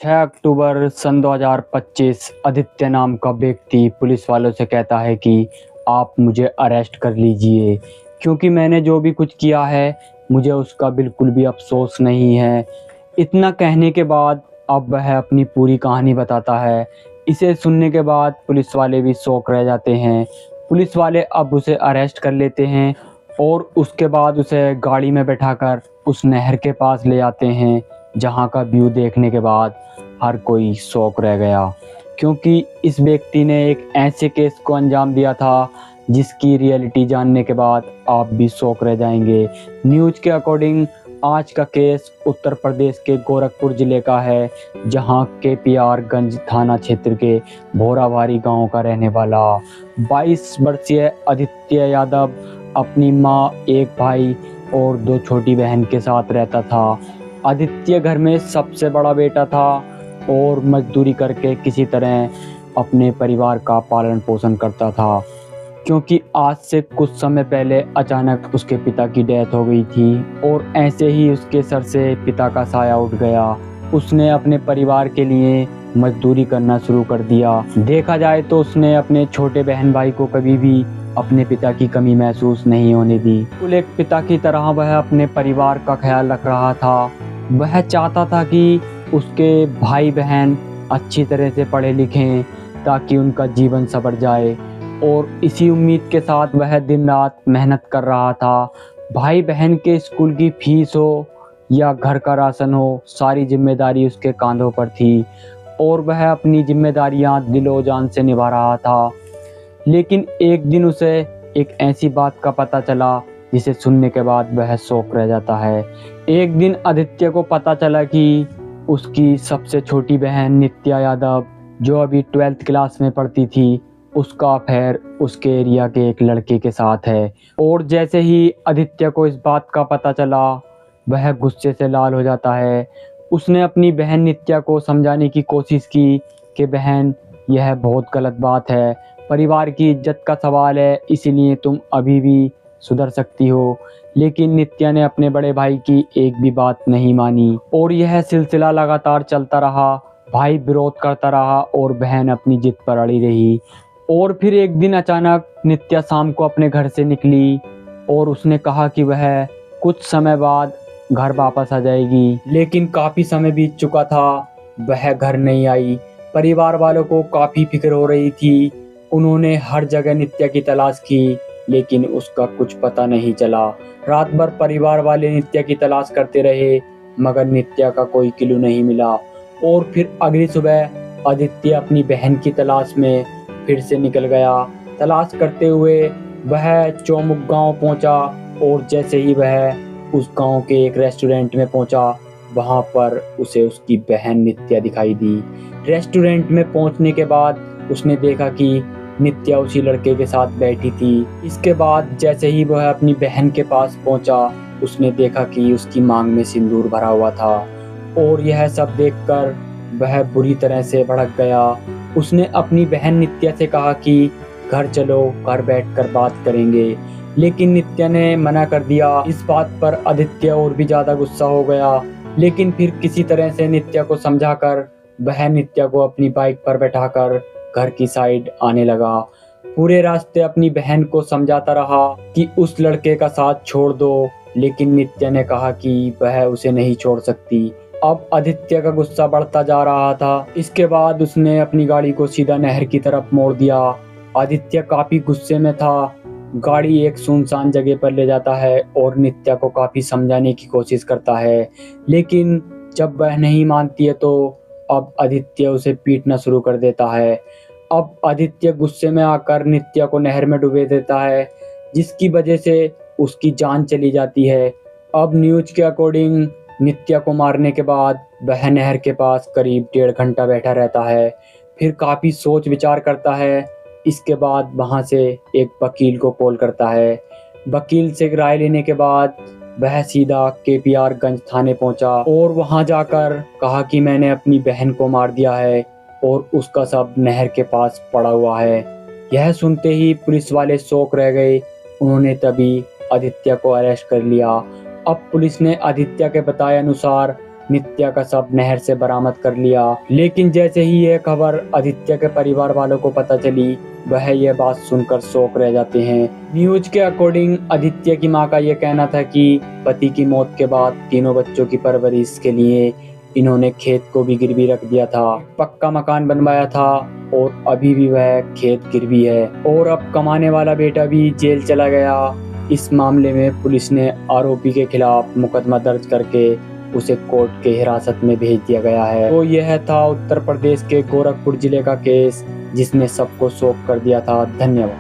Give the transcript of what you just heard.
6 अक्टूबर सन 2025 आदित्य नाम का व्यक्ति पुलिस वालों से कहता है कि आप मुझे अरेस्ट कर लीजिए क्योंकि मैंने जो भी कुछ किया है मुझे उसका बिल्कुल भी अफसोस नहीं है। इतना कहने के बाद अब वह अपनी पूरी कहानी बताता है। इसे सुनने के बाद पुलिस वाले भी शॉक रह जाते हैं। पुलिस वाले अब उसे अरेस्ट कर लेते हैं और उसके बाद उसे गाड़ी में बैठाकर उस नहर के पास ले जाते हैं, जहां का व्यू देखने के बाद हर कोई शौक रह गया क्योंकि इस व्यक्ति ने एक ऐसे केस को अंजाम दिया था जिसकी रियलिटी जानने के बाद आप भी शौक रह जाएंगे। न्यूज़ के अकॉर्डिंग आज का केस उत्तर प्रदेश के गोरखपुर ज़िले का है, जहां केपीआर गंज थाना क्षेत्र के भोरावारी गांव का रहने वाला 22 वर्षीय आदित्य यादव अपनी मां, एक भाई और 2 छोटी बहन के साथ रहता था। आदित्य घर में सबसे बड़ा बेटा था और मजदूरी करके किसी तरह अपने परिवार का पालन पोषण करता था क्योंकि आज से कुछ समय पहले अचानक उसके पिता की डेथ हो गई थी और ऐसे ही उसके सर से पिता का साया उठ गया। उसने अपने परिवार के लिए मजदूरी करना शुरू कर दिया। देखा जाए तो उसने अपने छोटे बहन भाई को कभी भी अपने पिता की कमी महसूस नहीं होने दी। बिल्कुल एक पिता की तरह वह अपने परिवार का ख्याल रख रहा था। वह चाहता था कि उसके भाई बहन अच्छी तरह से पढ़े लिखें ताकि उनका जीवन संवर जाए और इसी उम्मीद के साथ वह दिन रात मेहनत कर रहा था। भाई बहन के स्कूल की फीस हो या घर का राशन हो, सारी जिम्मेदारी उसके कांधों पर थी और वह अपनी जिम्मेदारियां दिलो जान से निभा रहा था। लेकिन एक दिन उसे एक ऐसी बात का पता चला जिसे सुनने के बाद वह शौक रह जाता है। एक दिन आदित्य को पता चला कि उसकी सबसे छोटी बहन नित्या यादव, जो अभी 12th क्लास में पढ़ती थी, उसका अफेयर उसके एरिया के एक लड़के के साथ है। और जैसे ही आदित्य को इस बात का पता चला वह गुस्से से लाल हो जाता है। उसने अपनी बहन नित्या को समझाने की कोशिश की कि बहन, यह बहुत गलत बात है, परिवार की इज्जत का सवाल है, इसीलिए तुम अभी भी सुधर सकती हो। लेकिन नित्या ने अपने बड़े भाई की एक भी बात नहीं मानी और यह सिलसिला लगातार चलता रहा। भाई विरोध करता रहा और बहन अपनी जिद पर अड़ी रही। और फिर एक दिन अचानक नित्या शाम को अपने घर से निकली और उसने कहा कि वह कुछ समय बाद घर वापस आ जाएगी, लेकिन काफ़ी समय बीत चुका था, वह घर नहीं आई। परिवार वालों को काफ़ी फिक्र हो रही थी। उन्होंने हर जगह नित्या की तलाश की लेकिन उसका कुछ पता नहीं चला। रात भर परिवार वाले नित्या की तलाश करते रहे मगर नित्या का कोई क्लू नहीं मिला। और फिर अगली सुबह आदित्य अपनी बहन की तलाश में फिर से निकल गया। तलाश करते हुए वह चौमुख गांव पहुंचा और जैसे ही वह उस गांव के एक रेस्टोरेंट में पहुंचा, वहां पर उसे उसकी बहन नित्या दिखाई दी। रेस्टोरेंट में पहुंचने के बाद उसने देखा कि नित्या उसी लड़के के साथ बैठी थी। इसके बाद जैसे ही वह अपनी बहन के पास पहुंचा, उसने देखा कि उसकी मांग में सिंदूर भरा हुआ था और यह सब देखकर वह बुरी तरह से भड़क गया। उसने अपनी बहन नित्या से कहा कि घर चलो, घर बैठकर बात करेंगे, लेकिन नित्या ने मना कर दिया। इस बात पर आदित्य और भी ज्यादा गुस्सा हो गया, लेकिन फिर किसी तरह से नित्या को समझाकर वह नित्या को अपनी बाइक पर बैठाकर घर की साइड आने लगा। पूरे रास्ते अपनी बहन को समझाता रहा कि उस लड़के का साथ छोड़ दो, लेकिन नित्या ने कहा कि वह उसे नहीं छोड़ सकती। अब आदित्य का गुस्सा बढ़ता जा रहा था। इसके बाद उसने अपनी गाड़ी को सीधा नहर की तरफ मोड़ दिया। आदित्य काफी गुस्से में था। गाड़ी एक सुनसान जगह पर ले जाता है और नित्या को काफी समझाने की कोशिश करता है, लेकिन जब वह नहीं मानती है तो अब आदित्य उसे पीटना शुरू कर देता है। अब आदित्य गुस्से में आकर नित्या को नहर में डुबो देता है, जिसकी वजह से उसकी जान चली जाती है। अब न्यूज़ के अकॉर्डिंग नित्या को मारने के बाद वह नहर के पास करीब 1.5 घंटा बैठा रहता है, फिर काफ़ी सोच विचार करता है। इसके बाद वहाँ से एक वकील को कॉल करता है। वकील से राय लेने के बाद वह सीधा केपीआर गंज थाने पहुंचा और वहां जाकर कहा कि मैंने अपनी बहन को मार दिया है और उसका शव नहर के पास पड़ा हुआ है। यह सुनते ही पुलिस वाले शॉक रह गए। उन्होंने तभी आदित्य को अरेस्ट कर लिया। अब पुलिस ने आदित्य के बताए अनुसार नित्या का शव नहर से बरामद कर लिया। लेकिन जैसे ही ये खबर आदित्य के परिवार वालों को पता चली, वह यह बात सुनकर शॉक रह जाते हैं। न्यूज के अकॉर्डिंग आदित्य की मां का यह कहना था कि पति की मौत के बाद तीनों बच्चों की परवरिश के लिए इन्होंने खेत को भी गिरवी रख दिया था, पक्का मकान बनवाया था और अभी भी वह खेत गिरवी है। और अब कमाने वाला बेटा भी जेल चला गया। इस मामले में पुलिस ने आरोपी के खिलाफ मुकदमा दर्ज करके उसे कोर्ट के हिरासत में भेज दिया गया है। तो यह था उत्तर प्रदेश के गोरखपुर जिले का केस, जिसने सबको शॉक कर दिया था। धन्यवाद।